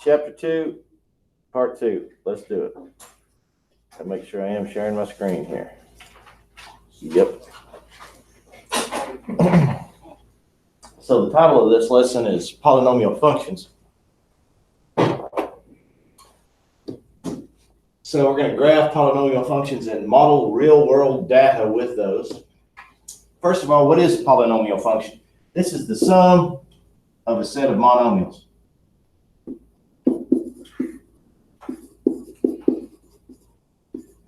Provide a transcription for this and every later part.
Chapter 2, Part 2. Let's do it. I'll make sure I am sharing my screen here. Yep. So the title of this lesson is Polynomial Functions. So we're going to graph polynomial functions and model real-world data with those. First of all, what is a polynomial function? This is the sum of a set of monomials.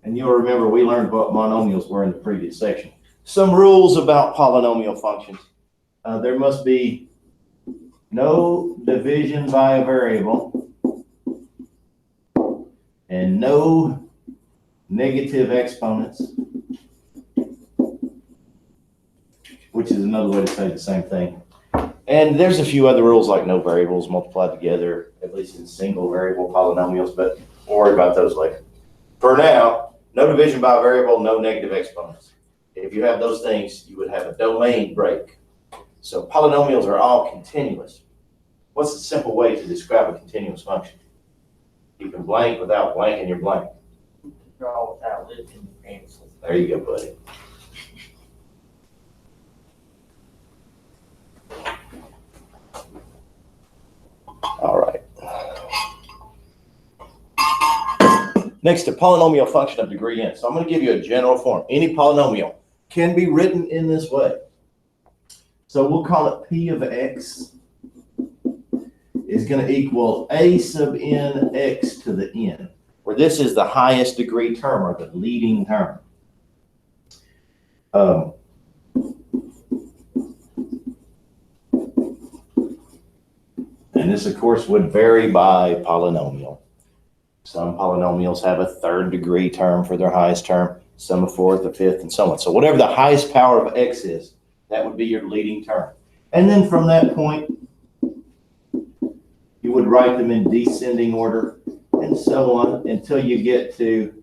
And you'll remember we learned what monomials were in the previous section. Some rules about polynomial functions. There must be no division by a variable and no negative exponents, which is another way to say the same thing. And there's a few other rules like no variables multiplied together, at least in single variable polynomials, but we'll worry about those later. For now, no division by a variable, no negative exponents. If you have those things, you would have a domain break. So polynomials are all continuous. What's the simple way to describe a continuous function? You can blank without blanking your blank. Draw without lifting the pencil. There you go, buddy. All right. Next, a polynomial function of degree n. So I'm going to give you a general form. Any polynomial can be written in this way. So we'll call it P of x is going to equal a sub n x to the n, where this is the highest degree term or the leading term. And this, of course, would vary by polynomial. Some polynomials have a third degree term for their highest term, some a fourth, a fifth, and so on. So whatever the highest power of x is, that would be your leading term. And then from that point, you would write them in descending order and so on until you get to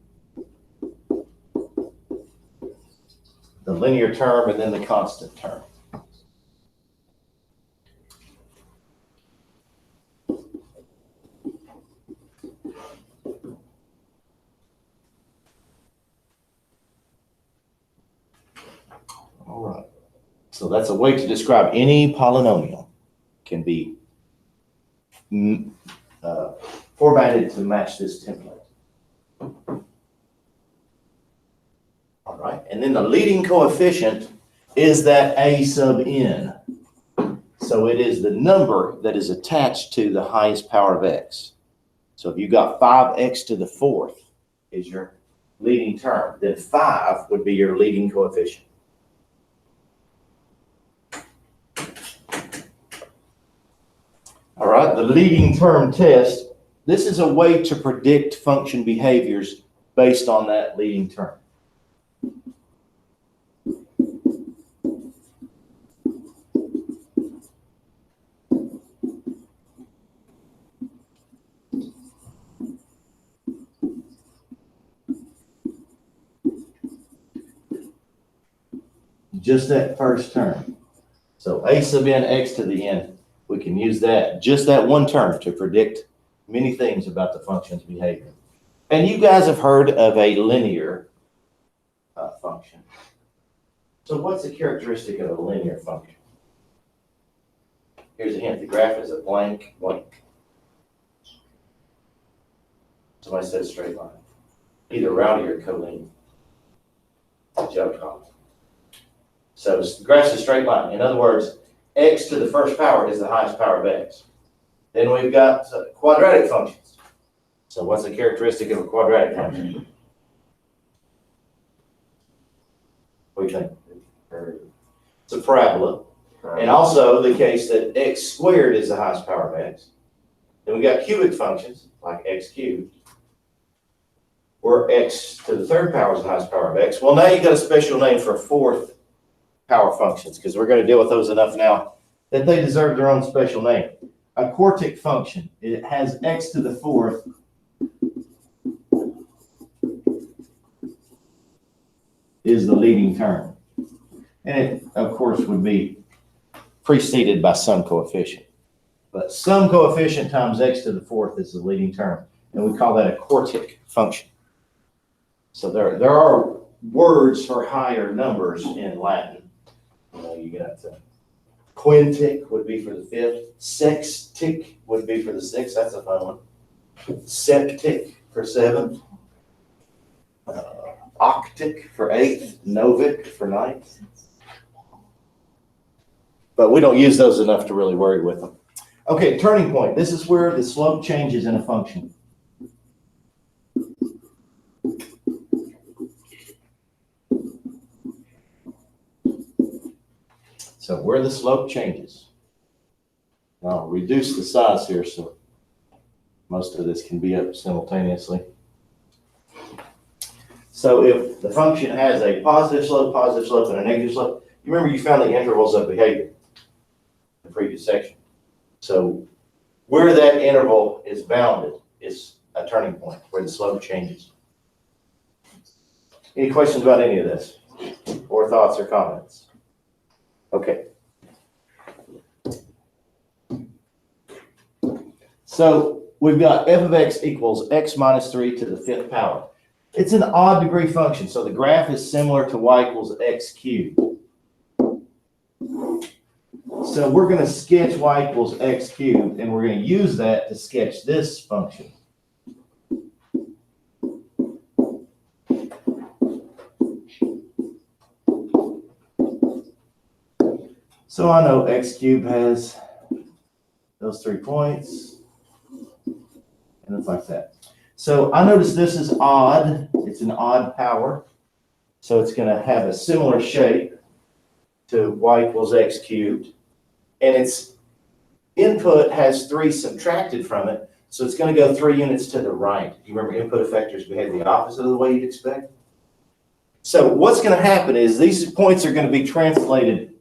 the linear term and then the constant term. All right. So that's a way to describe any polynomial. Can be formatted to match this template. All right. And then the leading coefficient is that a sub n. So it is the number that is attached to the highest power of x. So if you got 5x to the fourth is your leading term, then 5 would be your leading coefficient. All right, the leading term test. This is a way to predict function behaviors based on that leading term. Just that first term. So a sub n x to the n. We can use that, just that one term, to predict many things about the function's behavior. And you guys have heard of a linear function. So what's the characteristic of a linear function? Here's a hint. The graph is a blank blank. Somebody said straight line. Either rowdy or collinear. Good job, Colin. So the graph's a straight line. In other words, x to the first power is the highest power of x. Then we've got quadratic functions. So what's the characteristic of a quadratic function? What do you think? It's a parabola. And also the case that x squared is the highest power of x. Then we got cubic functions, like x cubed, where x to the third power is the highest power of x. Well, now you got a special name for fourth power functions, because we're going to deal with those enough now that they deserve their own special name. A quartic function, it has x to the fourth is the leading term. And it, of course, would be preceded by some coefficient. But some coefficient times x to the fourth is the leading term, and we call that a quartic function. So there are words for higher numbers in Latin. You got quintic would be for the fifth. Sextic would be for the sixth. That's a fun one. Septic for seventh. Octic for eighth. Novic for ninth. But we don't use those enough to really worry with them. Okay, turning point. This is where the slope changes in a function. So where the slope changes. Now I'll reduce the size here so most of this can be up simultaneously. So if the function has a positive slope, and a negative slope, you remember you found the intervals of behavior in the previous section. So where that interval is bounded is a turning point where the slope changes. Any questions about any of this? Or thoughts or comments? Okay. So we've got f of x equals x minus 3 to the fifth power. It's an odd degree function, so the graph is similar to y equals x cubed. So we're going to sketch y equals x cubed, and we're going to use that to sketch this function. So I know x cubed has those 3 points, and it's like that. So I notice this is odd. It's an odd power. So it's going to have a similar shape to y equals x cubed. And its input has 3 subtracted from it. So it's going to go 3 units to the right. You remember input effectors behave the opposite of the way you'd expect? So what's going to happen is these points are going to be translated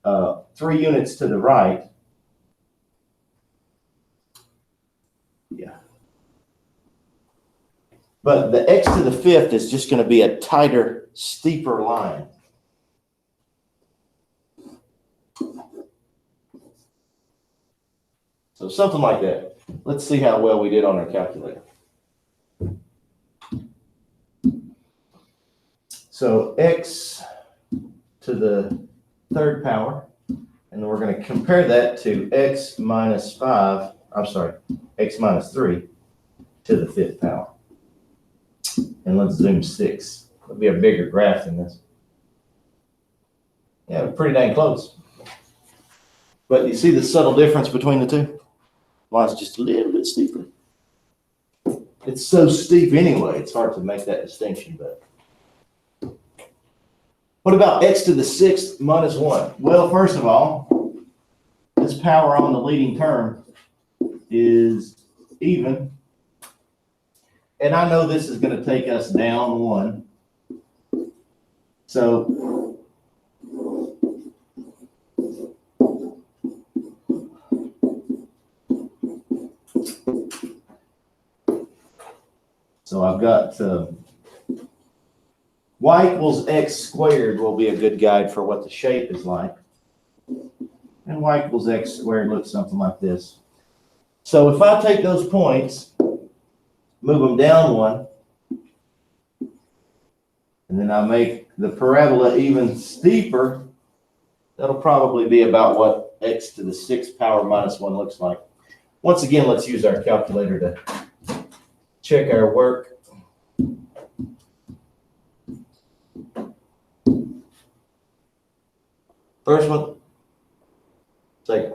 3 units to the right. Yeah. But the x to the fifth is just going to be a tighter, steeper line. So something like that. Let's see how well we did on our calculator. So x to the third power, and then we're going to compare that to x minus 3 to the fifth power. And let's zoom 6. It'll be a bigger graph than this. Yeah, pretty dang close. But you see the subtle difference between the two? Mine's just a little bit steeper. It's so steep anyway, it's hard to make that distinction. But what about x to the sixth minus 1? Well, first of all, this power on the leading term is even. And I know this is going to take us down 1. So I've got y equals x squared will be a good guide for what the shape is like. And y equals x squared looks something like this. So if I take those points, move them down 1, and then I make the parabola even steeper, that'll probably be about what x to the sixth power minus 1 looks like. Once again, let's use our calculator to check our work. First one, second.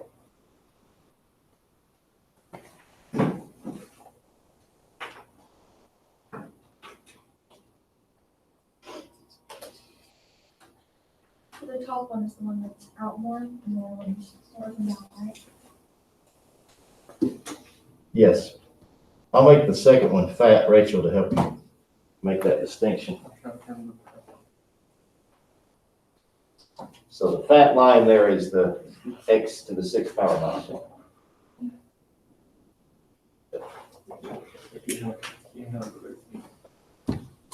The top one is the one that's out more, and the other one's working out, right? Yes. I'll make the second one fat, Rachel, to help you make that distinction. So the fat line there is the x to the sixth power minus 1.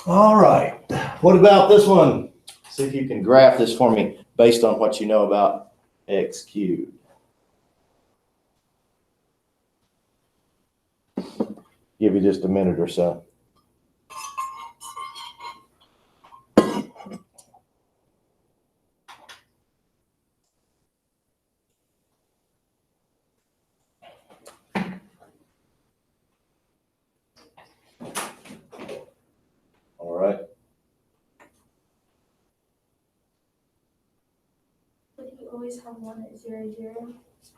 All right. What about this one? See if you can graph this for me based on what you know about x cubed. Give you just a minute or so. All right. Would you always have one at 0, 0,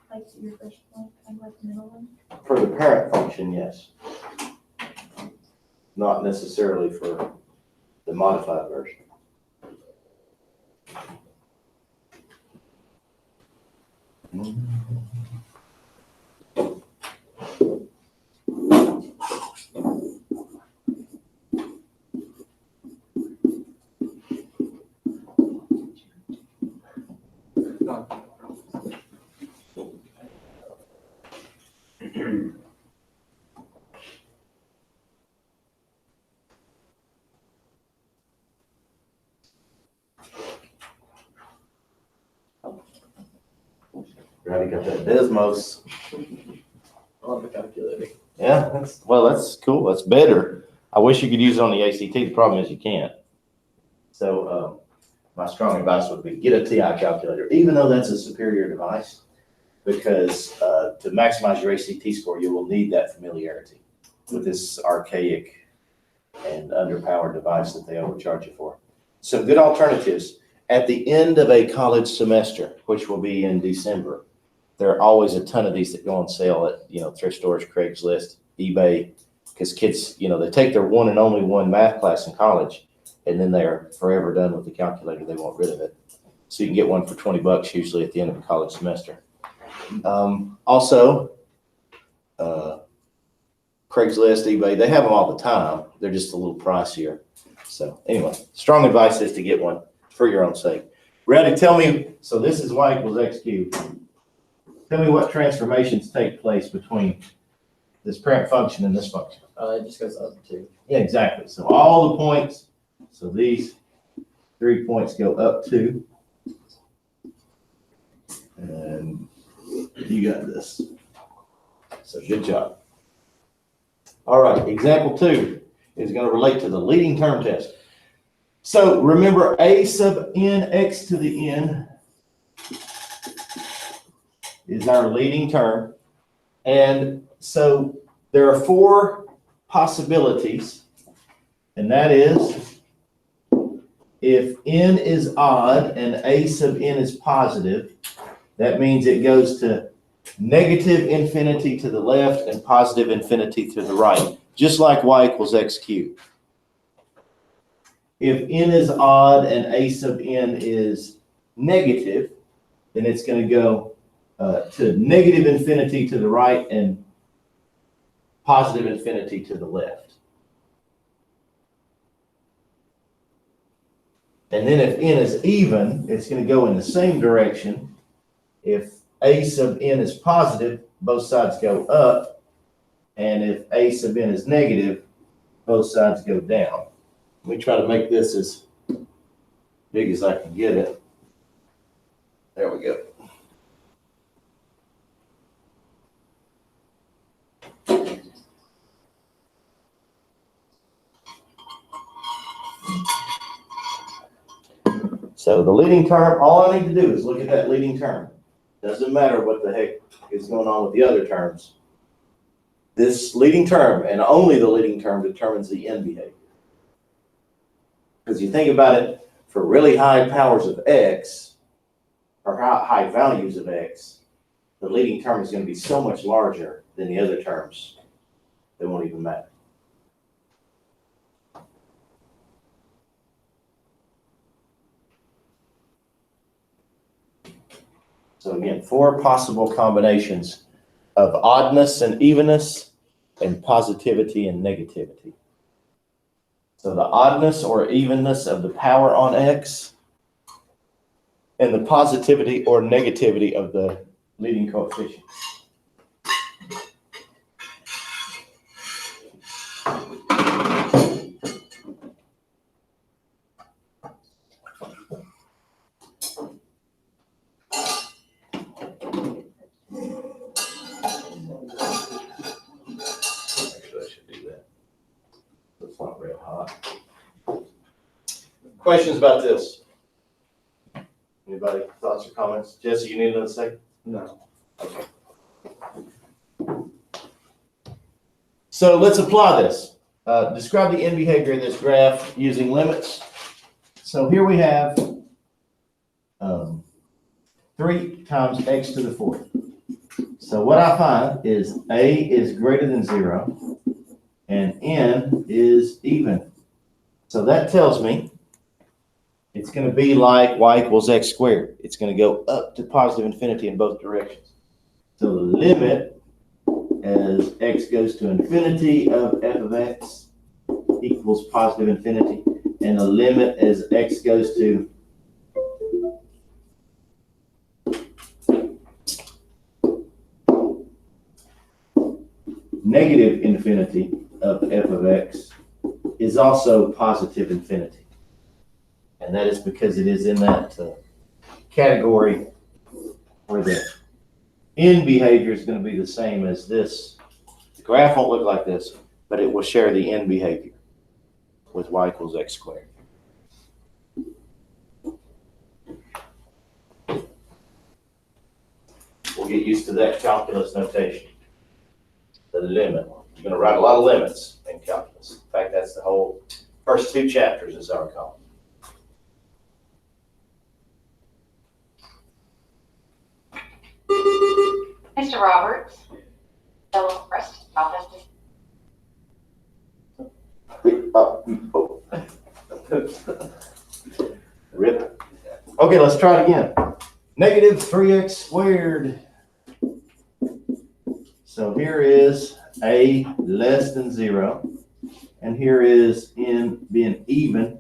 like your first one, kind of like the middle one? For the parent function, yes. Not necessarily for the modified version. Already got that Desmos. On the calculator. Yeah, that's cool. That's better. I wish you could use it on the ACT. The problem is you can't. So my strong advice would be get a TI calculator, even though that's a superior device, because to maximize your ACT score, you will need that familiarity with this archaic and underpowered device that they overcharge you for. Some good alternatives. At the end of a college semester, which will be in December, there are always a ton of these that go on sale at, thrift stores, Craigslist, eBay, because kids, they take their one and only one math class in college, and then they're forever done with the calculator. They want rid of it. So you can get one for $20 usually at the end of a college semester. Also, Craigslist, eBay, they have them all the time. They're just a little pricier. So anyway, strong advice is to get one for your own sake. Ready? Tell me, so this is y equals x cubed. Tell me what transformations take place between this parent function and this function. It just goes up 2. Yeah, exactly. So all the points, so these 3 points go up 2. And you got this. So good job. All right, example 2 is going to relate to the leading term test. So remember a sub n x to the n is our leading term. And so there are 4 possibilities, and that is if n is odd and a sub n is positive, that means it goes to negative infinity to the left and positive infinity to the right, just like y equals x cubed. If n is odd and a sub n is negative, then it's going to go to negative infinity to the right and positive infinity to the left. And then if n is even, it's going to go in the same direction. If a sub n is positive, both sides go up. And if a sub n is negative, both sides go down. Let me try to make this as big as I can get it. There we go. So the leading term, all I need to do is look at that leading term. Doesn't matter what the heck is going on with the other terms. This leading term, and only the leading term, determines the end behavior. Because you think about it, for really high powers of x, or high values of x, the leading term is going to be so much larger than the other terms, they won't even matter. So again, 4 possible combinations of oddness and evenness and positivity and negativity. So the oddness or evenness of the power on x and the positivity or negativity of the leading coefficient. Actually, I should do Questions about this? Anybody, thoughts or comments? Jesse, you need another second? No. Okay. So let's apply this. Describe the end behavior of this graph using limits. So here we have 3 times x to the 4th. So what I find is a is greater than 0 and n is even. So that tells me it's going to be like y equals x squared. It's going to go up to positive infinity in both directions. So the limit as x goes to infinity of f of x equals positive infinity, and the limit as x goes to negative infinity of f of x is also positive infinity. And that is because it is in that category where the end behavior is going to be the same as this. The graph won't look like this, but it will share the end behavior with y equals x squared. We'll get used to that calculus notation. The limit. You're going to write a lot of limits in calculus. In fact, that's the whole first 2 chapters, as I recall. Mr. Roberts, the rest office. Rip. Okay, let's try it again. Negative 3x squared. So here is a less than 0, and here is n being even.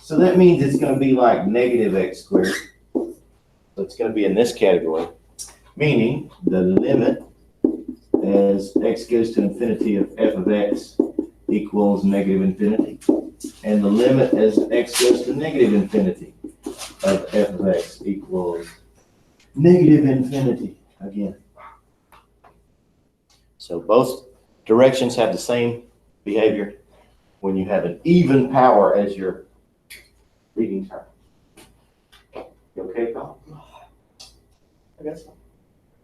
So that means it's going to be like negative x squared. So it's going to be in this category, meaning the limit as x goes to infinity of f of x equals negative infinity, and the limit as x goes to negative infinity of f of x equals negative infinity again. So both directions have the same behavior when you have an even power as your leading term. You okay, Colin? I guess so.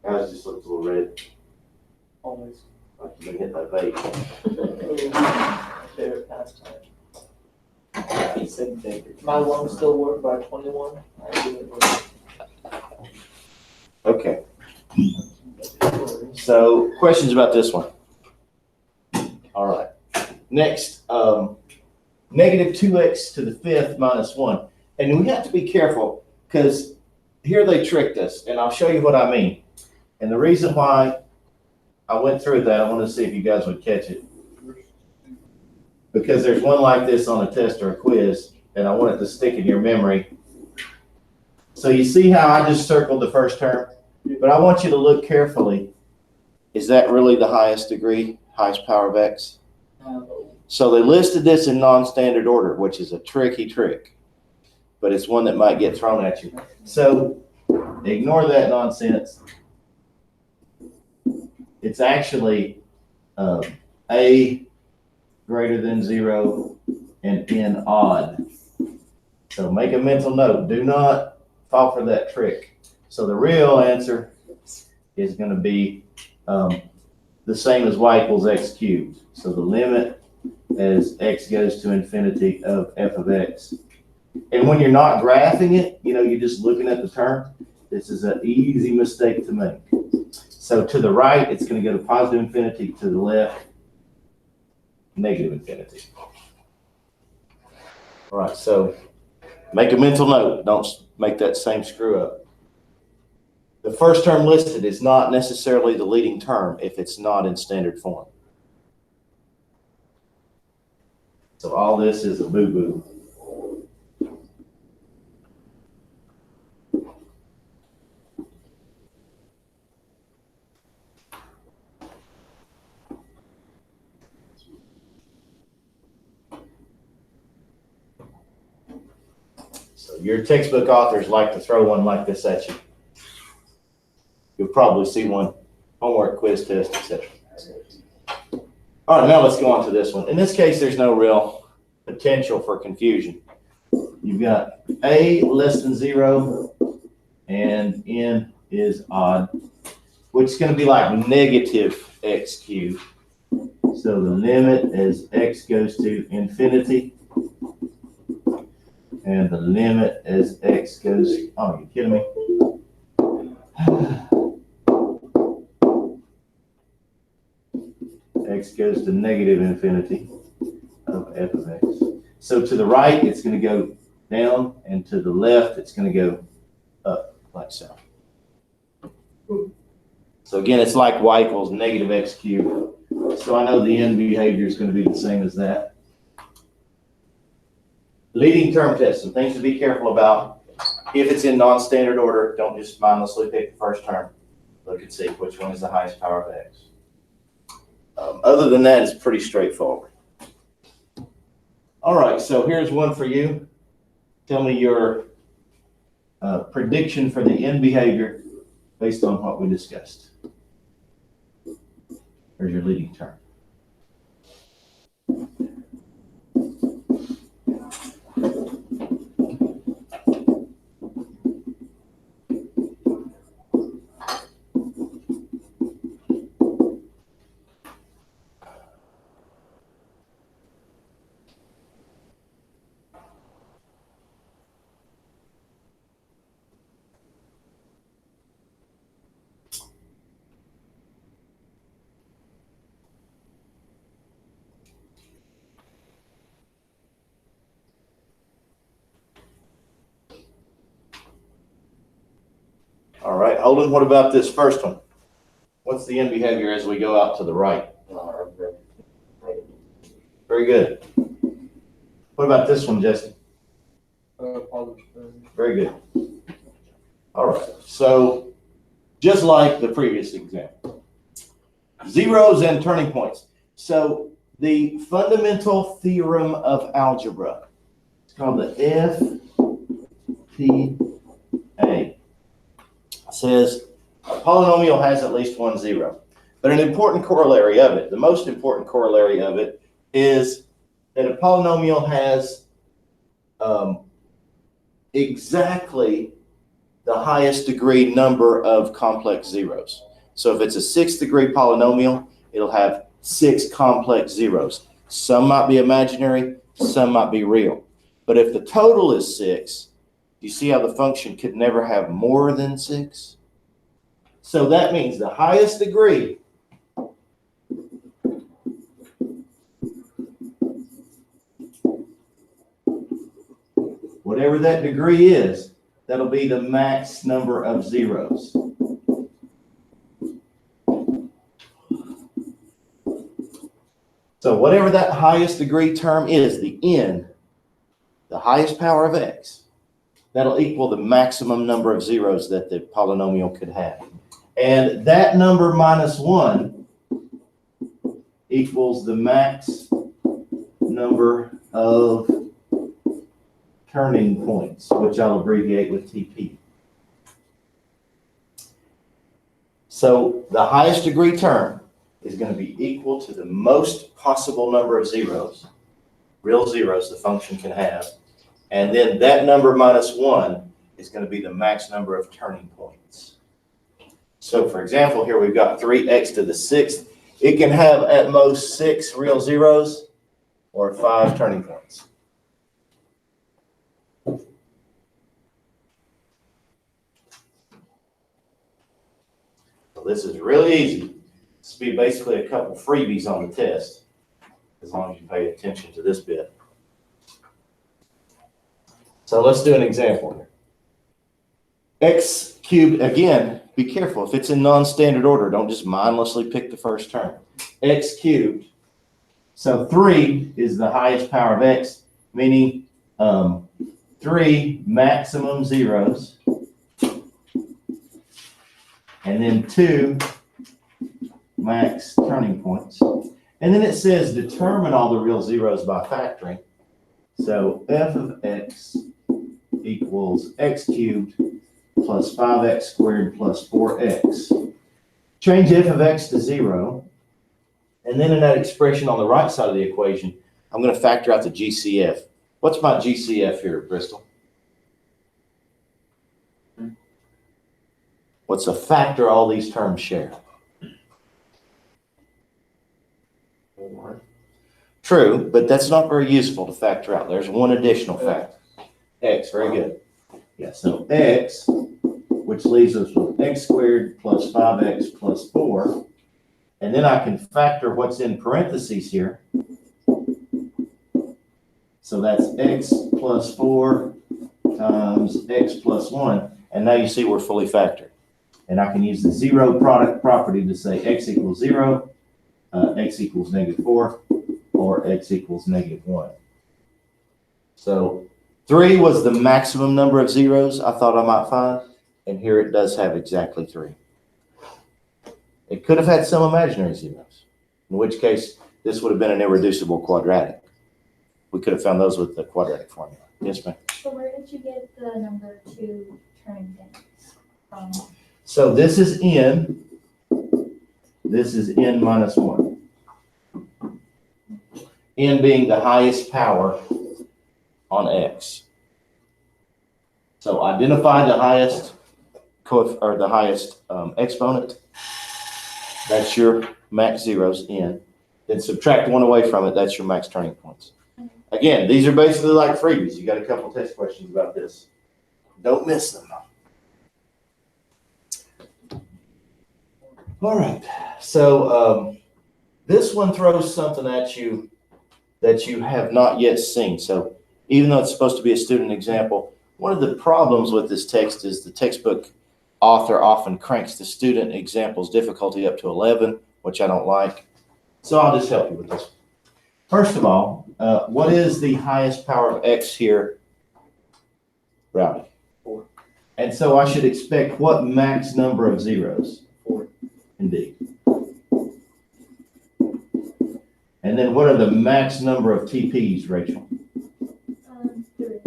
Guys just looked a little red, Always. like you've been hit by bait. Favorite pastime. My lungs still work by 21. I do it. Okay. So questions about this one? All right. Next, negative 2x to the 5th minus 1. And we have to be careful because here they tricked us, and I'll show you what I mean. And the reason why I went through that, I want to see if you guys would catch it. Because there's one like this on a test or a quiz, and I want it to stick in your memory. So you see how I just circled the first term? But I want you to look carefully. Is that really the highest degree, highest power of x? No. So they listed this in non-standard order, which is a tricky trick, but it's one that might get thrown at you. So ignore that nonsense. It's actually a greater than 0 and n odd. So make a mental note. Do not fall for that trick. So the real answer is going to be the same as y equals x cubed. So the limit as x goes to infinity of f of x. And when you're not graphing it, you're just looking at the term, this is an easy mistake to make. So to the right, it's going to go to positive infinity. To the left, negative infinity. All right, so make a mental note. Don't make that same screw up. The first term listed is not necessarily the leading term if it's not in standard form. So all this is a boo-boo. So your textbook authors like to throw one like this at you. You'll probably see one, homework, quiz, test, etc. All right, now let's go on to this one. In this case, there's no real potential for confusion. you've got a less than 0 and n is odd, which is going to be like negative x cubed. So the limit as x goes to infinity, and the limit as x goes, oh, are you kidding me? X goes to negative infinity of f of x. So to the right, it's going to go down, and to the left, it's going to go up, like so. So again, it's like y equals negative x cubed. So I know the end behavior is going to be the same as that. Leading term test, some things to be careful about. If it's in non-standard order, don't just mindlessly pick the first term. Look and see which one is the highest power of x. Other than that, it's pretty straightforward. All right, so here's one for you. Tell me your prediction for the end behavior based on what we discussed. Here's your leading term. All right, Holden, what about this first one? What's the end behavior as we go out to the right? Very good. What about this one, Jesse? Very good. All right, so just like the previous example, zeros and turning points. So the fundamental theorem of algebra, it's called the FPA. Says a polynomial has at least one zero. But an important corollary of it, the most important corollary of it, is that a polynomial has exactly the highest degree number of complex zeros. So if it's a 6th degree polynomial, it'll have 6 complex zeros. Some might be imaginary, some might be real. But if the total is 6, you see how the function could never have more than 6? So that means the highest degree whatever that degree is, that'll be the max number of zeros. So whatever that highest degree term is, the n, the highest power of x, that'll equal the maximum number of zeros that the polynomial could have. And that number minus 1 equals the max number of turning points, which I'll abbreviate with TP. So the highest degree term is going to be equal to the most possible number of zeros, real zeros the function can have. And then that number minus 1 is going to be the max number of turning points. So for example, here we've got 3x to the 6th. It can have at most 6 real zeros or 5 turning points. So this is really easy. This will be basically a couple freebies on the test, as long as you pay attention to this bit. So let's do an example here. X cubed, again, be careful. If it's in non-standard order, don't just mindlessly pick the first term. X cubed. So 3 is the highest power of x, meaning 3 maximum zeros. And then 2 max turning points. And then it says determine all the real zeros by factoring. So f of x equals x cubed plus 5x squared plus 4x. Change f of x to 0. And then in that expression on the right side of the equation, I'm going to factor out the GCF. What's my GCF here, Bristol? What's a factor all these terms share? 4. True, but that's not very useful to factor out. There's one additional factor. X, very good. Yeah, so X, which leaves us with X squared plus 5X plus 4. And then I can factor what's in parentheses here. So that's X plus 4 times X plus 1. And now you see we're fully factored. And I can use the zero product property to say X equals 0, X equals -4, or X equals -1. So 3 was the maximum number of zeros I thought I might find. And here it does have exactly 3. It could have had some imaginary zeros, in which case this would have been an irreducible quadratic. We could have found those with the quadratic formula. Yes, ma'am? So where did you get the number 2 turning things from? So this is n. This is n minus 1. N being the highest power on x. So identify the highest exponent. That's your max zeros, n. Then subtract 1 away from it. That's your max turning points. Again, these are basically like freebies. You got a couple test questions about this. Don't miss them. All right. So this one throws something at you that you have not yet seen. So even though it's supposed to be a student example, one of the problems with this text is the textbook author often cranks the student examples difficulty up to 11, which I don't like. So I'll just help you with this. First of all, what is the highest power of x here, Rowdy? 4. And so I should expect what max number of zeros? 4. Indeed. And then what are the max number of TPs, Rachel? 3.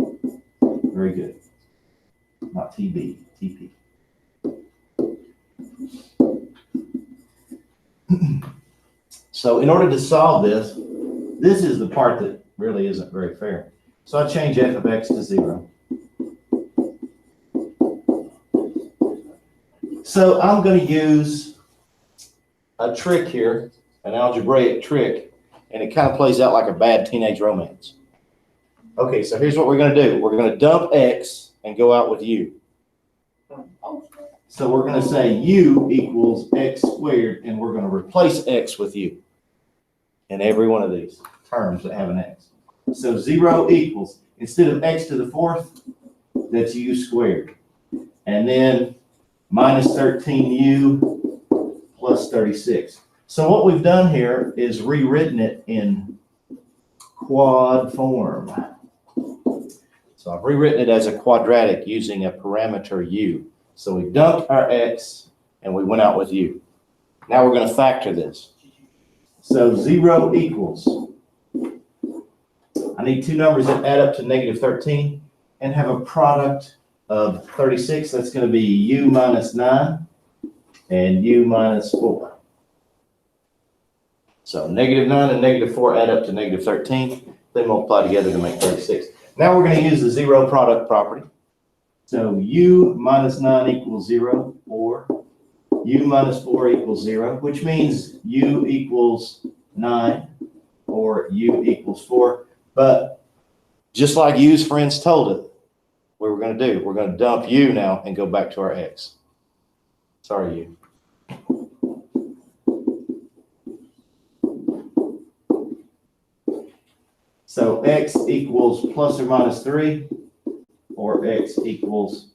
Very good. Not TB, TP. So in order to solve this, this is the part that really isn't very fair. So I change f of x to 0. So I'm going to use a trick here, an algebraic trick, and it kind of plays out like a bad teenage romance. Okay, so here's what we're going to do. We're going to dump x and go out with u. So we're going to say u equals x squared, and we're going to replace x with u in every one of these terms that have an x. So 0 equals, instead of x to the 4th, that's u squared. And then minus 13u plus 36. So what we've done here is rewritten it in quad form. So I've rewritten it as a quadratic using a parameter u. So we dumped our x and we went out with u. Now we're going to factor this. So 0 equals, I need two numbers that add up to -13 and have a product of 36. That's going to be u minus 9 and u minus 4. So -9 and -4 add up to -13. They multiply together to make 36. Now we're going to use the zero product property. So u minus 9 equals 0, or u minus 4 equals 0, which means u equals 9 or u equals 4. But just like u's friends told it, what we're going to do, we're going to dump u now and go back to our x. Sorry, u. So x equals plus or minus 3, or x equals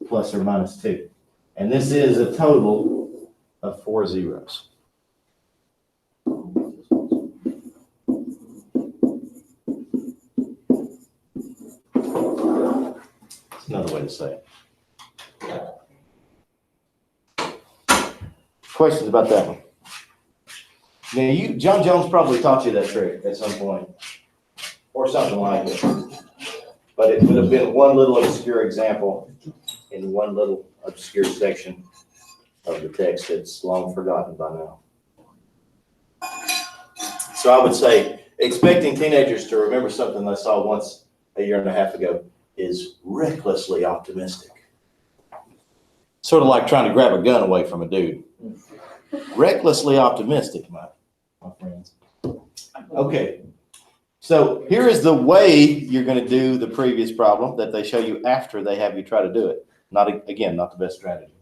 plus or minus 2. And this is a total of 4 zeros. That's another way to say it. Questions about that one? Now, John Jones probably taught you that trick at some point, or something like it. But it would have been one little obscure example in one little obscure section of the text that's long forgotten by now. So I would say, expecting teenagers to remember something they saw once a year and a half ago is recklessly optimistic. Sort of like trying to grab a gun away from a dude. Recklessly optimistic, my friends. Okay, so here is the way you're going to do the previous problem that they show you after they have you try to do it. Not the best strategy.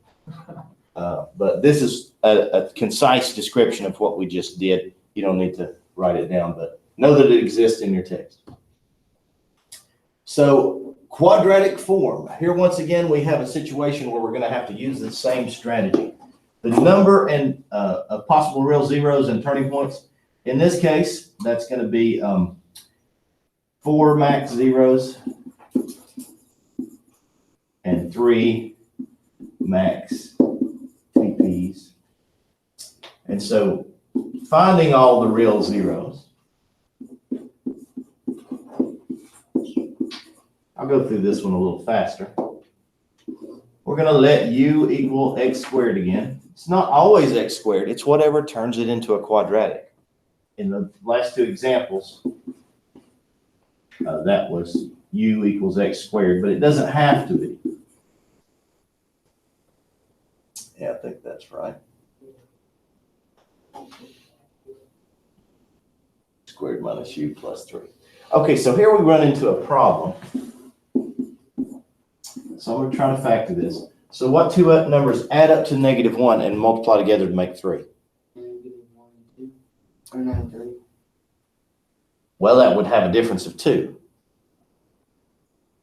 But this is a concise description of what we just did. You don't need to write it down, but know that it exists in your text. So quadratic form. Here, once again, we have a situation where we're going to have to use the same strategy. The number and of possible real zeros and turning points. In this case, that's going to be 4 max zeros and 3 max TPs. And so finding all the real zeros. I'll go through this one a little faster. We're going to let u equal x squared again. It's not always x squared. It's whatever turns it into a quadratic. In the last two examples, that was u equals x squared, but it doesn't have to be. Yeah, I think that's right. Squared minus u plus 3. Okay, so here we run into a problem. So I'm going to try to factor this. So what two numbers add up to -1 and multiply together to make 3? Or 9, 3. Well, that would have a difference of 2.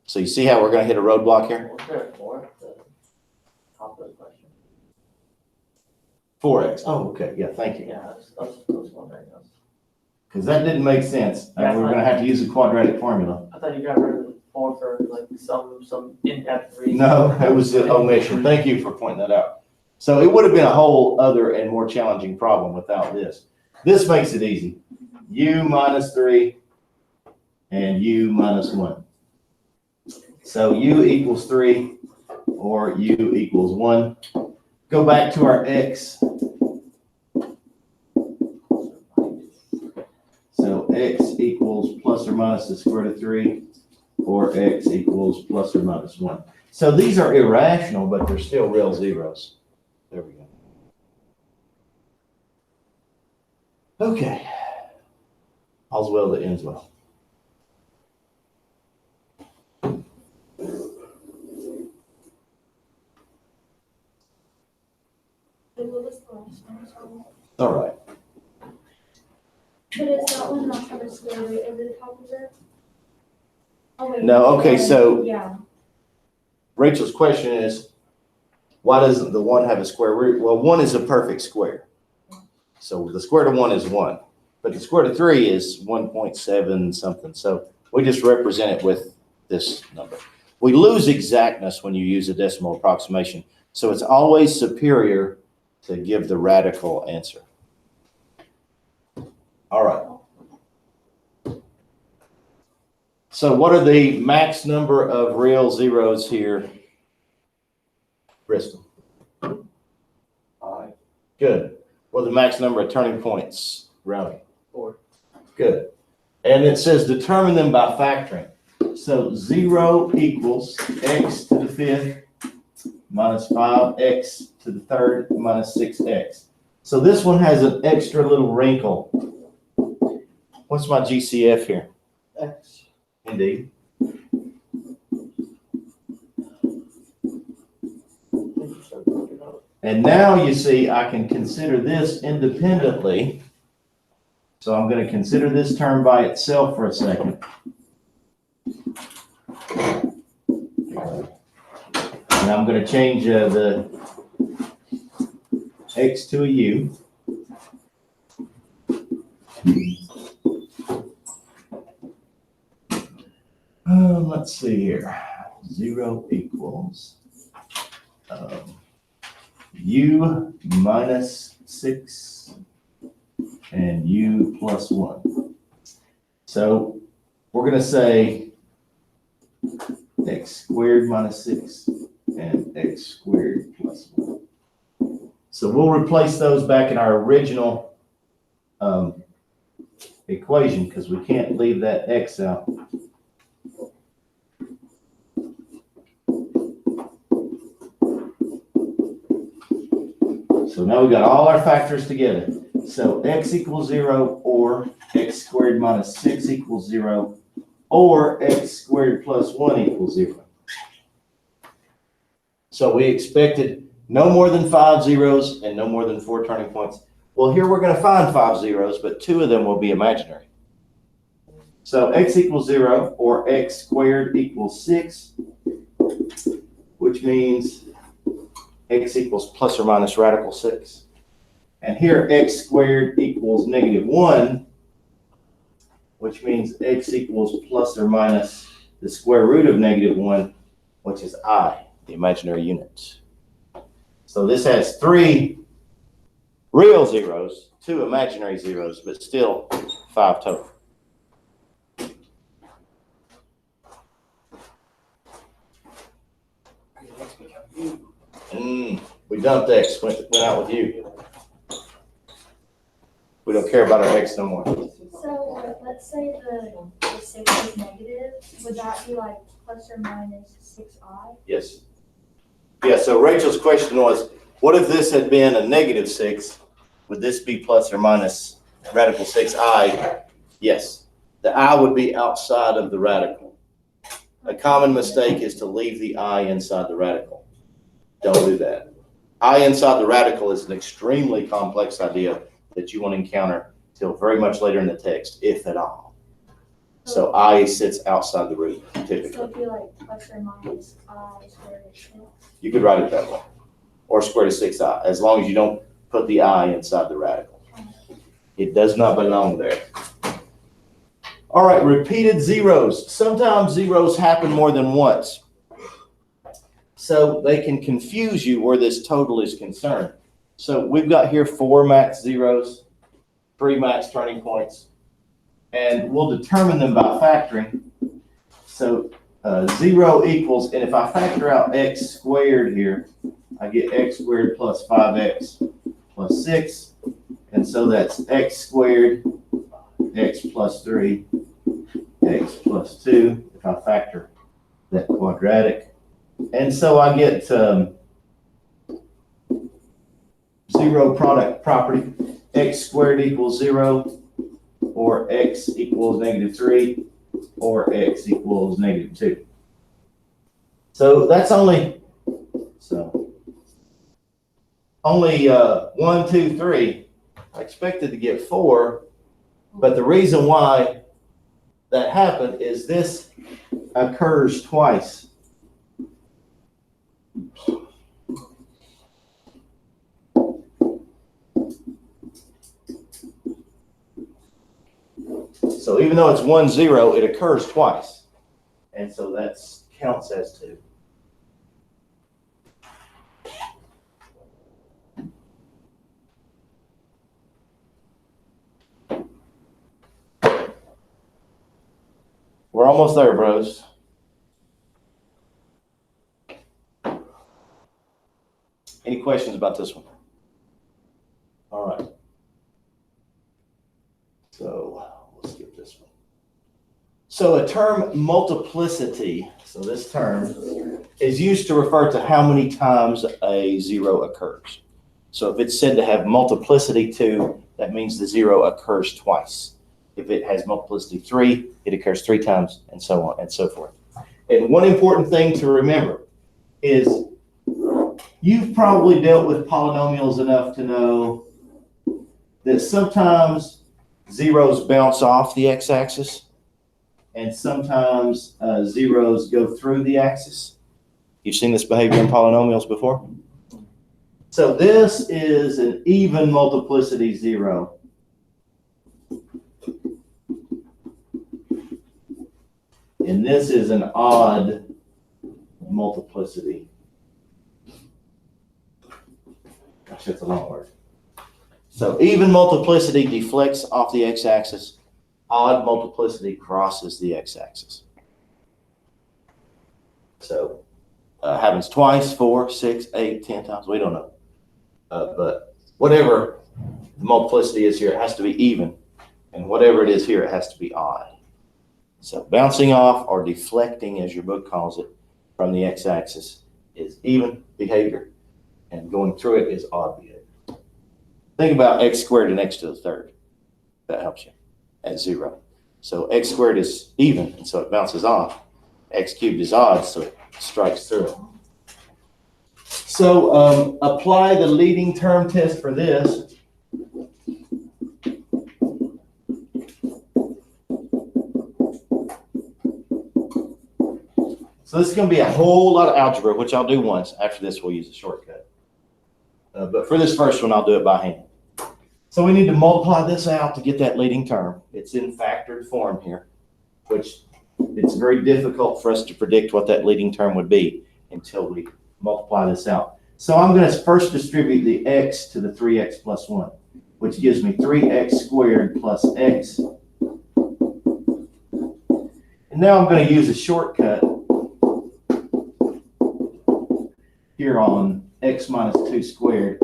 So you see how we're going to hit a roadblock here? What's there for the top of the question? 4x. Oh, okay. Yeah, thank you. Yeah, I was wondering. Because that didn't make sense. And we're going to have to use a quadratic formula. I thought you got rid of the 4 for like some in-depth reason. No, it was an omission. Thank you for pointing that out. So it would have been a whole other and more challenging problem without this. This makes it easy. U minus 3 and u minus 1. So u equals 3 or u equals 1. Go back to our x. So x equals plus or minus the square root of 3, or x equals plus or minus 1. So these are irrational, but they're still real zeros. There we go. Okay. All's well that ends well. All right. But is that one not have a square root over the top of it? Oh, wait, No, okay, so yeah. Rachel's question is, why doesn't the 1 have a square root? Well, 1 is a perfect square. So the square root of 1 is 1. But the square root of 3 is 1.7 something. So we just represent it with this number. We lose exactness when you use a decimal approximation. So it's always superior to give the radical answer. All right. So what are the max number of real zeros here, Bristol? 5. Good. What are the max number of turning points, Rowdy? 4. Good. And it says determine them by factoring. So 0 equals x to the 5th minus 5x to the 3rd minus 6x. So this one has an extra little wrinkle. What's my GCF here? X. Indeed. And now you see I can consider this independently. So I'm going to consider this term by itself for a second. And I'm going to change the x to a u. Let's see here. 0 equals u minus 6 and u plus 1. So we're going to say x squared minus 6 and x squared plus 1. So we'll replace those back in our original equation because we can't leave that x out. So now we got all our factors together. So x equals 0 or x squared minus 6 equals 0 or x squared plus 1 equals 0. So we expected no more than 5 zeros and no more than 4 turning points. Well, here we're going to find 5 zeros, but 2 of them will be imaginary. So x equals 0 or x squared equals 6, which means x equals plus or minus radical 6. And here x squared equals negative 1, which means x equals plus or minus the square root of negative 1, which is I, the imaginary unit. So this has 3 real zeros, 2 imaginary zeros, but still 5 total. We dumped x, went out with you. We don't care about our x no more. So let's say the 6 is negative. Would that be like plus or minus 6i? Yes. Yeah, so Rachel's question was, what if this had been a negative 6? Would this be plus or minus radical 6i? Yes. The I would be outside of the radical. A common mistake is to leave the I inside the radical. Don't do that. I inside the radical is an extremely complex idea that you won't encounter till very much later in the text, if at all. So I sits outside the root, typically. So it'd be like plus or minus I squared is 6. You could write it that way. Or square root of 6i, as long as you don't put the I inside the radical. It does not belong there. All right, repeated zeros. Sometimes zeros happen more than once. So they can confuse you where this total is concerned. So we've got here 4 max zeros, 3 max turning points, and we'll determine them by factoring. So 0 equals, and if I factor out x squared here, I get x squared plus 5x plus 6, and so that's x squared, x plus 3, x plus 2, if I factor that quadratic. And so I get 0 product property, x squared equals 0, or x equals negative 3, or x equals negative 2. So that's only 1, 2, 3. I expected to get 4, but the reason why that happened is this occurs twice. So even though it's 1, 0, it occurs twice. And so that counts as 2. We're almost there, bros. Any questions about this one? All right. So we'll skip this one. So a term multiplicity, so this term is used to refer to how many times a 0 occurs. So if it's said to have multiplicity 2, that means the 0 occurs twice. If it has multiplicity 3, it occurs 3 times, and so on and so forth. And one important thing to remember is you've probably dealt with polynomials enough to know that sometimes zeros bounce off the x-axis, and sometimes zeros go through the axis. You've seen this behavior in polynomials before? So this is an even multiplicity 0. And this is an odd multiplicity. Gosh, that's a long word. So even multiplicity deflects off the x-axis. Odd multiplicity crosses the x-axis. So happens twice, 4, 6, 8, 10 times. We don't know. But whatever the multiplicity is here, it has to be even. And whatever it is here, it has to be odd. So bouncing off or deflecting, as your book calls it, from the x-axis is even behavior, and going through it is odd behavior. Think about x squared and x to the third. That helps you at 0. So x squared is even, and so it bounces off. X cubed is odd, so it strikes through it. So apply the leading term test for this. So this is going to be a whole lot of algebra, which I'll do once. After this, we'll use a shortcut. But for this first one, I'll do it by hand. So we need to multiply this out to get that leading term. It's in factored form here, which it's very difficult for us to predict what that leading term would be until we multiply this out. So I'm going to first distribute the x to the 3x plus 1, which gives me 3x squared plus x. And now I'm going to use a shortcut here on x minus 2 squared.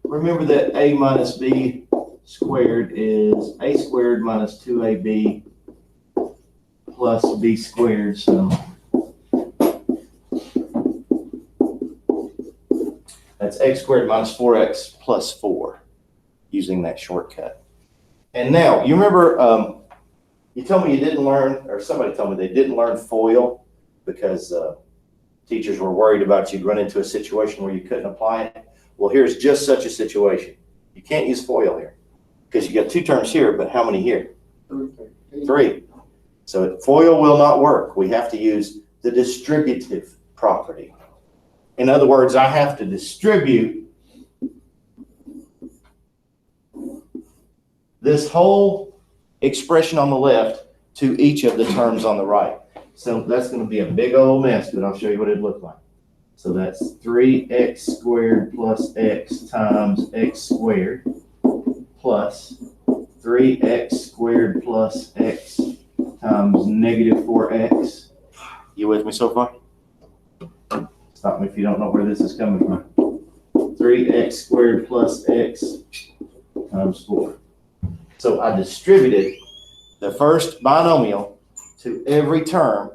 Remember that a minus b squared is a squared minus 2ab plus b squared. So that's x squared minus 4x plus 4 using that shortcut. And now, you remember, you told me you didn't learn, or somebody told me they didn't learn FOIL because teachers were worried about you'd run into a situation where you couldn't apply it. Well, here's just such a situation. You can't use FOIL here because you got 2 terms here, but how many here? 3. So FOIL will not work. We have to use the distributive property. In other words, I have to distribute this whole expression on the left to each of the terms on the right. So that's going to be a big old mess, but I'll show you what it'd look like. So that's 3x squared plus x times x squared plus 3x squared plus x times negative 4x. You with me so far? Stop me if you don't know where this is coming from. 3x squared plus x times 4. So I distributed the first binomial to every term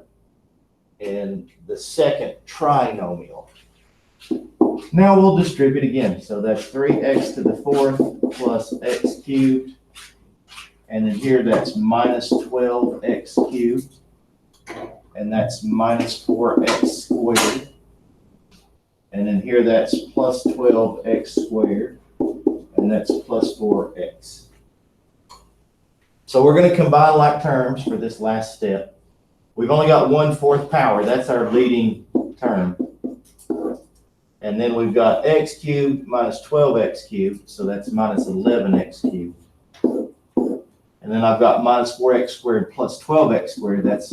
in the second trinomial. Now we'll distribute again. So that's 3x to the 4th plus x cubed. And then here that's minus 12x cubed. And that's minus 4x squared. And then here that's plus 12x squared. And that's plus 4x. So we're going to combine like terms for this last step. We've only got 1/4 power. That's our leading term. And then we've got x cubed minus 12x cubed. So that's minus 11x cubed. And then I've got minus 4x squared plus 12x squared. That's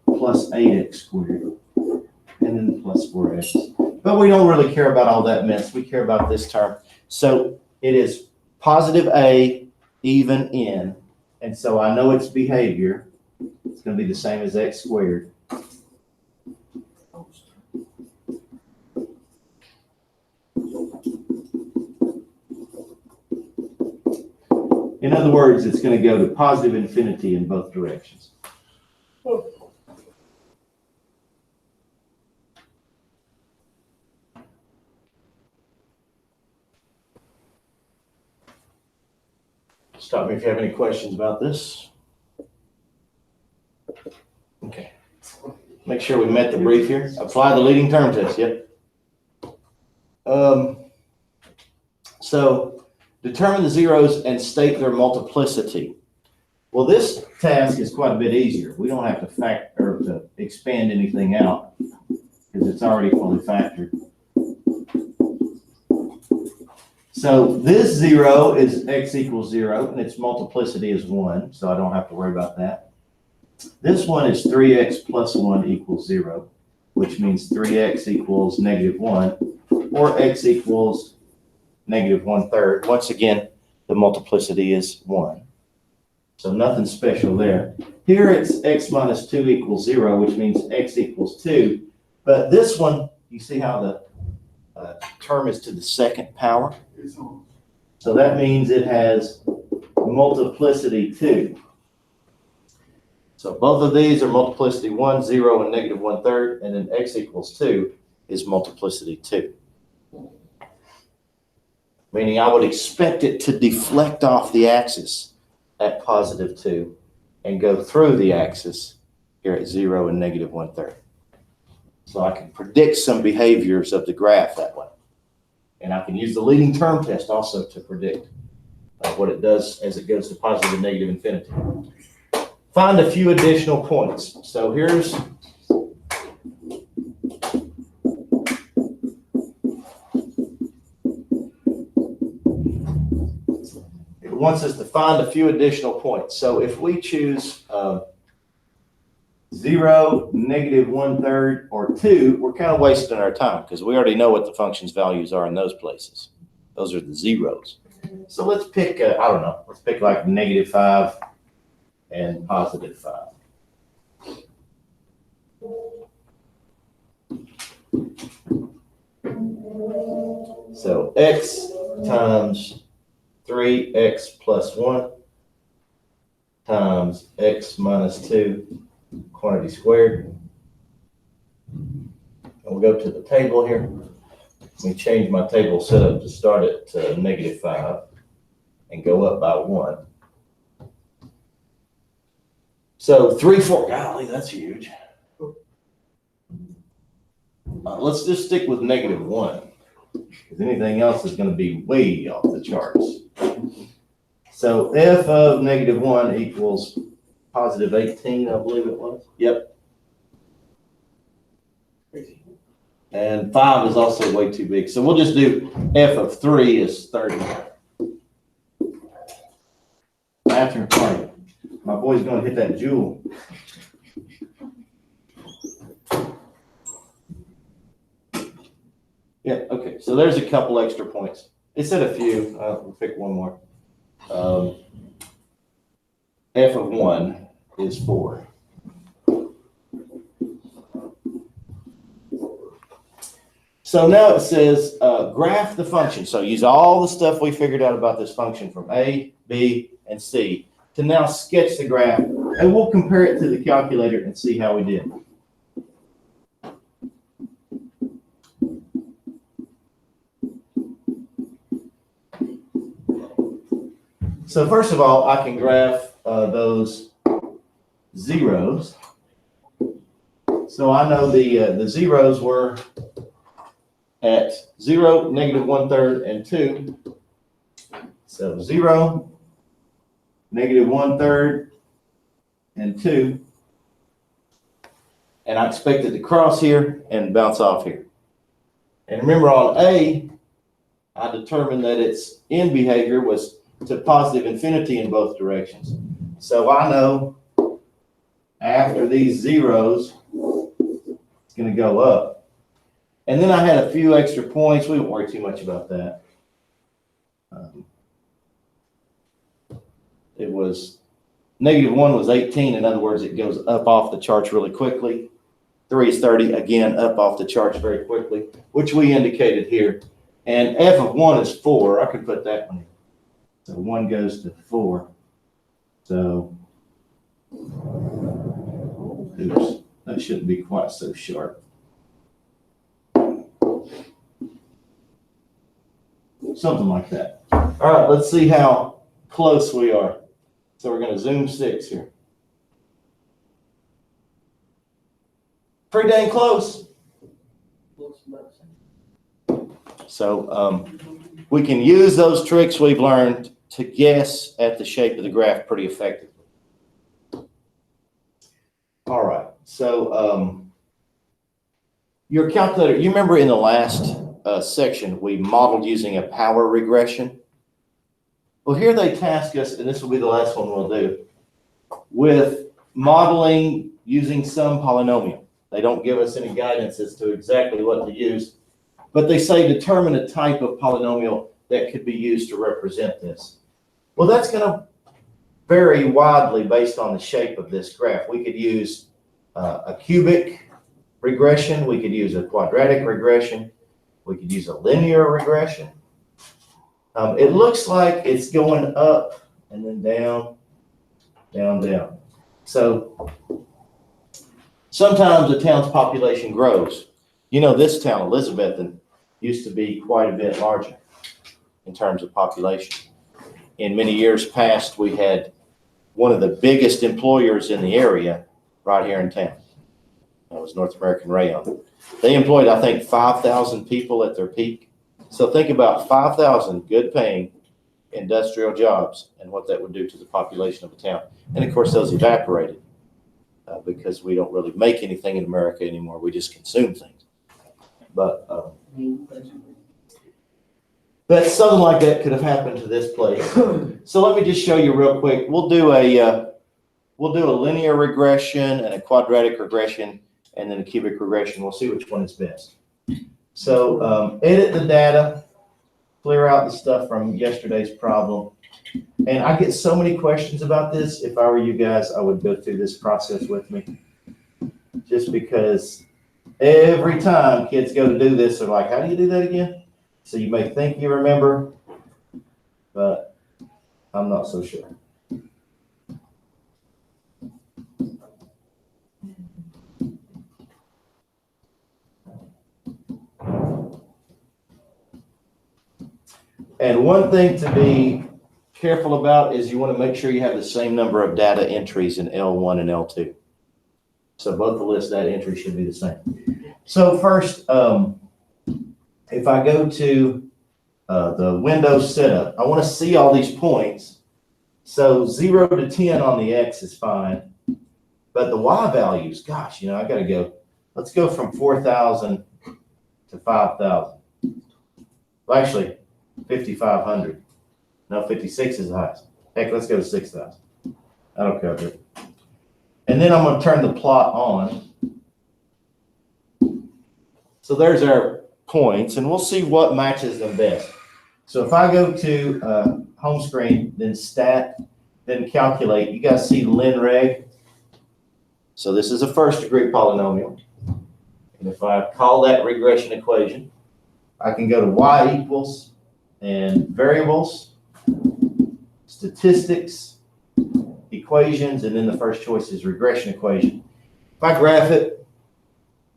plus 8x squared. And then plus 4x. But we don't really care about all that mess. We care about this term. So it is positive a, even n. And so I know its behavior. It's going to be the same as x squared. In other words, it's going to go to positive infinity in both directions. Stop me if you have any questions about this. Okay. Make sure we met the brief here. Apply the leading term test, yep. So determine the zeros and state their multiplicity. Well, this task is quite a bit easier. We don't have to expand anything out because it's already fully factored. So this 0 is x equals 0, and its multiplicity is 1, so I don't have to worry about that. This one is 3x plus 1 equals 0, which means 3x equals negative 1, or x equals negative 1/3. Once again, the multiplicity is 1. So nothing special there. Here it's x minus 2 equals 0, which means x equals 2. But this one, you see how the term is to the second power? So that means it has multiplicity 2. So both of these are multiplicity 1, 0, and negative 1/3, and then x equals 2 is multiplicity 2. meaning I would expect it to deflect off the axis at positive 2 and go through the axis here at 0 and negative 1/3. So I can predict some behaviors of the graph that way. And I can use the leading term test also to predict what it does as it goes to positive and negative infinity. Find a few additional points. So here's it wants us to find a few additional points. So if we choose 0, negative 1/3, or 2, we're kind of wasting our time because we already know what the function's values are in those places. Those are the zeros. So let's pick, I don't know, let's pick like negative 5 and positive 5. So x times 3x plus 1 times x minus 2 quantity squared. And we'll go to the table here. Let me change my table setup to start at negative 5 and go up by 1. So 3, 4, golly, that's huge. Let's just stick with negative 1, because anything else is going to be way off the charts. So f of negative 1 equals positive 18, I believe it was. Yep. And 5 is also way too big. So we'll just do f of 3 is 30. Bathroom party. My boy's going to hit that jewel. Yeah, okay. So there's a couple extra points. It said a few. We'll pick one more. F of 1 is 4. So now it says graph the function. So use all the stuff we figured out about this function from A, B, and C to now sketch the graph, and we'll compare it to the calculator and see how we did. So first of all, I can graph those zeros. So I know the zeros were at 0, negative 1/3, and 2. So 0, negative 1/3, and 2. And I expect it to cross here and bounce off here. And remember on A, I determined that its end behavior was to positive infinity in both directions. So I know after these zeros, it's going to go up. And then I had a few extra points. We won't worry too much about that. It was negative 1 was 18. In other words, it goes up off the charts really quickly. 3 is 30, again, up off the charts very quickly, which we indicated here. And f of 1 is 4. I could put that one in. So 1 goes to 4. So, oops, that shouldn't be quite so sharp. Something like that. All right, let's see how close we are. So we're going to zoom 6 here. Pretty dang close. So we can use those tricks we've learned to guess at the shape of the graph pretty effectively. All right, so your calculator, you remember in the last section, we modeled using a power regression. Well, here they task us, and this will be the last one we'll do, with modeling using some polynomial. They don't give us any guidance as to exactly what to use, but they say determine a type of polynomial that could be used to represent this. Well, that's going to vary widely based on the shape of this graph. We could use a cubic regression. We could use a quadratic regression. We could use a linear regression. It looks like it's going up and then down, down, down. So sometimes a town's population grows. You know, this town, Elizabethton, used to be quite a bit larger. in terms of population. In many years past, we had one of the biggest employers in the area right here in town. That was North American Rayon. They employed, I think, 5,000 people at their peak. So think about 5,000 good paying industrial jobs and what that would do to the population of a town. And of course, those evaporated because we don't really make anything in America anymore. We just consume things. But something like that could have happened to this place. So let me just show you real quick. We'll do a linear regression and a quadratic regression and then a cubic regression. We'll see which one is best. So edit the data, clear out the stuff from yesterday's problem. And I get so many questions about this. If I were you guys, I would go through this process with me. Just because every time kids go to do this, they're like, how do you do that again? So you may think you remember, but I'm not so sure. And one thing to be careful about is you want to make sure you have the same number of data entries in L1 and L2. So both the list data entries should be the same. So first, if I go to the Windows setup, I want to see all these points. So 0 to 10 on the X is fine. But the Y values, gosh, I got to go. Let's go from 4,000 to 5,000. Well, actually, 5,500. No, 56 is the highest. Heck, let's go to 6,000. I don't care. And then I'm going to turn the plot on. So there's our points, and we'll see what matches them best. So if I go to home screen, then stat, then calculate, you guys see linreg. So this is a first degree polynomial. And if I call that regression equation, I can go to y equals and variables, statistics, equations, and then the first choice is regression equation. If I graph it,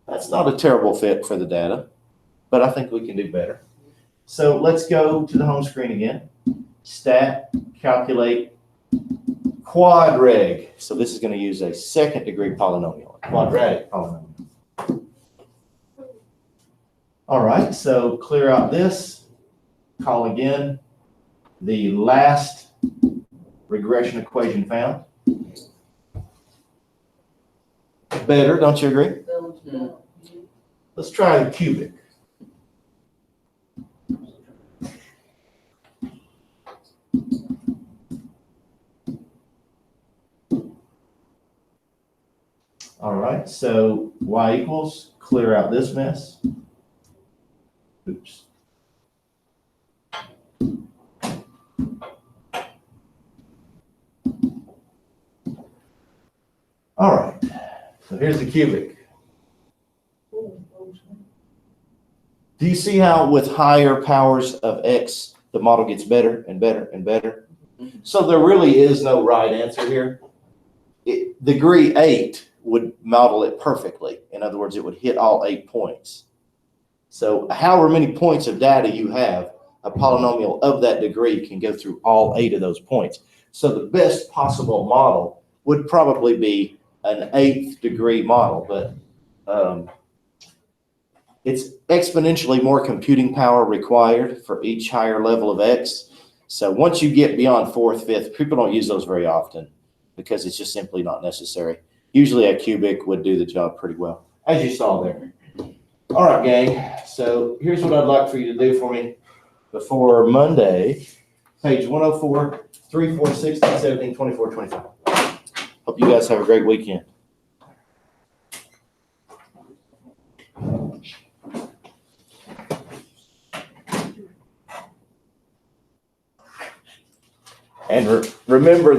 that's not a terrible fit for the data, but I think we can do better. So let's go to the home screen again. Stat, calculate, quadreg. So this is going to use a second degree polynomial, a quadratic polynomial. All right, so clear out this, call again the last regression equation found. Better, don't you agree? Let's try the cubic. All right, so y equals, clear out this mess. Oops. All right, so here's the cubic. Do you see how with higher powers of x, the model gets better and better and better? So there really is no right answer here. Degree 8 would model it perfectly. In other words, it would hit all 8 points. So however many points of data you have, a polynomial of that degree can go through all 8 of those points. So the best possible model would probably be an 8th degree model, but it's exponentially more computing power required for each higher level of x. So once you get beyond 4th, 5th, people don't use those very often because it's just simply not necessary. Usually a cubic would do the job pretty well, as you saw there. All right, gang. So here's what I'd like for you to do for me before Monday, page 104, 3, 4, 16, 17, 24, 25. Hope you guys have a great weekend. And remember